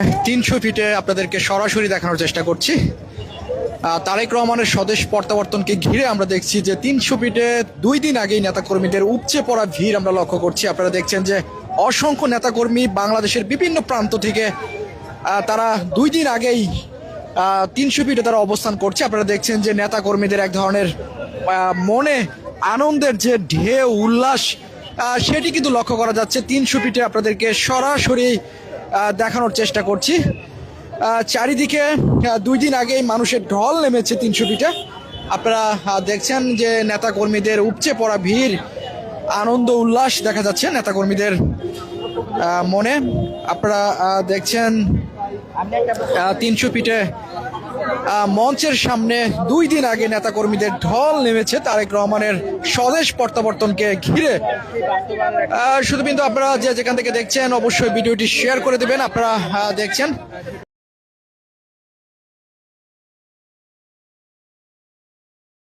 300 ফিটে আপনাদেরকে সরাসরি দেখানোর চেষ্টা করছি। তারেক রহমানের স্বদেশ প্রত্যাবর্তনকে ঘিরে আমরা দেখছি যে 300 ফিটে 2 দিন আগেই নেতাকর্মীদের উপচে পড়া ভিড় আমরা লক্ষ্য করছি। আপনারা দেখছেন যে অসংখ্য নেতাকর্মী বাংলাদেশের বিভিন্ন প্রান্ত থেকে তারা 2 দিন আগেই 300 ফিটে তারা অবস্থান করছে। আপনারা দেখছেন যে নেতাকর্মীদের এক ধরনের মনে আনন্দের যে ঢেউ উল্লাস সেটি কিন্তু লক্ষ্য করা যাচ্ছে। 300 ফিটে আপনাদেরকে সরাসরি দেখানোর চেষ্টা করছি। চারিদিকে 2 দিন আগেই মানুষের ঢল নেমেছে 300 ফিটে। আপনারা দেখছেন যে নেতাকর্মীদের উপচে পড়া ভিড়, আনন্দ উল্লাস দেখা যাচ্ছে নেতাকর্মীদের মনে। আপনারা দেখছেন 300 ফিটে মঞ্চের সামনে 2 দিন আগে নেতাকর্মীদের ঢল নেমেছে তারেক রহমানের স্বদেশ প্রত্যাবর্তনকে ঘিরে। শুধু কিন্তু আপনারা যে যেখান থেকে দেখছেন অবশ্যই ভিডিওটি শেয়ার করে দেবেন। আপনারা দেখছেন